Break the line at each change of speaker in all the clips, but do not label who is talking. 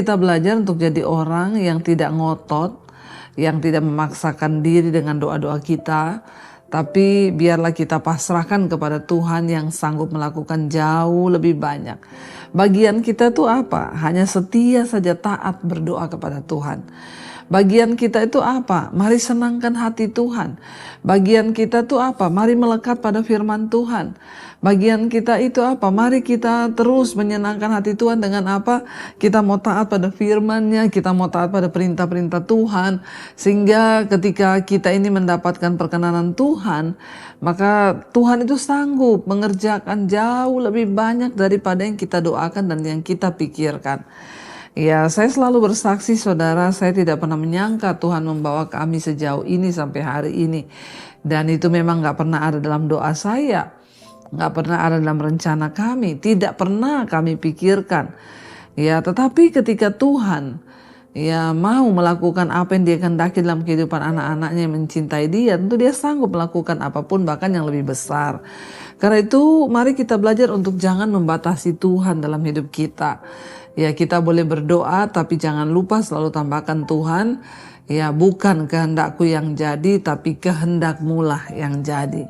Kita belajar untuk jadi orang yang tidak ngotot, yang tidak memaksakan diri dengan doa-doa kita, tapi biarlah kita pasrahkan kepada Tuhan yang sanggup melakukan jauh lebih banyak. Bagian kita tuh apa? Hanya setia saja taat berdoa kepada Tuhan. Bagian kita itu apa? Mari senangkan hati Tuhan. Bagian kita itu apa? Mari melekat pada firman Tuhan. Bagian kita itu apa? Mari kita terus menyenangkan hati Tuhan dengan apa? Kita mau taat pada firman-Nya, kita mau taat pada perintah-perintah Tuhan. Sehingga ketika kita ini mendapatkan perkenanan Tuhan, maka Tuhan itu sanggup mengerjakan jauh lebih banyak daripada yang kita doakan dan yang kita pikirkan. Ya, saya selalu bersaksi saudara, saya tidak pernah menyangka Tuhan membawa kami sejauh ini sampai hari ini. Dan itu memang gak pernah ada dalam doa saya, gak pernah ada dalam rencana kami, tidak pernah kami pikirkan. Ya, tetapi ketika Tuhan mau melakukan apa yang Dia kehendaki dalam kehidupan anak-anaknya yang mencintai Dia, tentu Dia sanggup melakukan apapun bahkan yang lebih besar. Karena itu mari kita belajar untuk jangan membatasi Tuhan dalam hidup kita. Ya, kita boleh berdoa tapi jangan lupa selalu tambahkan Tuhan, ya bukan kehendakku yang jadi tapi kehendak-Mu lah yang jadi.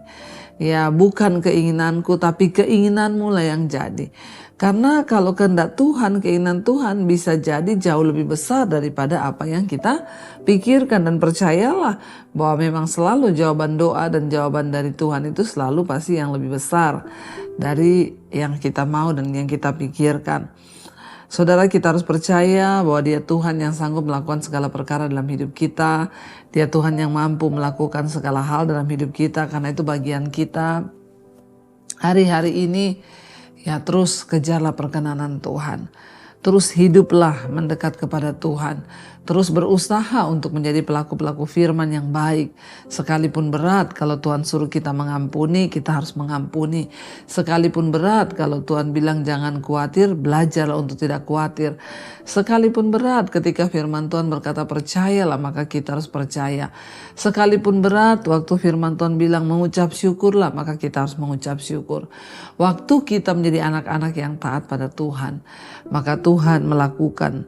Ya, bukan keinginanku tapi keinginan-Mu lah yang jadi. Karena kalau kehendak Tuhan, keinginan Tuhan bisa jadi jauh lebih besar daripada apa yang kita pikirkan. Dan percayalah bahwa memang selalu jawaban doa dan jawaban dari Tuhan itu selalu pasti yang lebih besar dari yang kita mau dan yang kita pikirkan. Saudara, kita harus percaya bahwa Dia Tuhan yang sanggup melakukan segala perkara dalam hidup kita. Dia Tuhan yang mampu melakukan segala hal dalam hidup kita. Karena itu bagian kita hari-hari ini, ya terus kejarlah perkenanan Tuhan. Terus hiduplah mendekat kepada Tuhan. Terus berusaha untuk menjadi pelaku-pelaku firman yang baik. Sekalipun berat kalau Tuhan suruh kita mengampuni, kita harus mengampuni. Sekalipun berat kalau Tuhan bilang jangan khawatir, belajarlah untuk tidak khawatir. Sekalipun berat ketika firman Tuhan berkata percayalah, maka kita harus percaya. Sekalipun berat waktu firman Tuhan bilang mengucap syukurlah, maka kita harus mengucap syukur. Waktu kita menjadi anak-anak yang taat pada Tuhan, maka Tuhan melakukan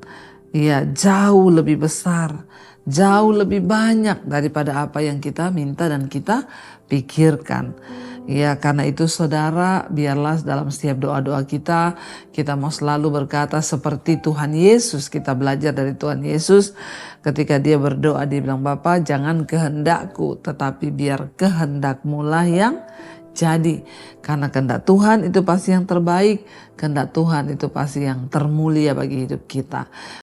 jauh lebih besar, jauh lebih banyak daripada apa yang kita minta dan kita pikirkan. Ya, karena itu saudara, biarlah dalam setiap doa-doa kita mau selalu berkata seperti Tuhan Yesus. Kita belajar dari Tuhan Yesus ketika Dia berdoa, Dia bilang, Bapa, jangan kehendakku tetapi biar kehendak-Mu lah yang jadi. Karena kehendak Tuhan itu pasti yang terbaik, kehendak Tuhan itu pasti yang termulia bagi hidup kita.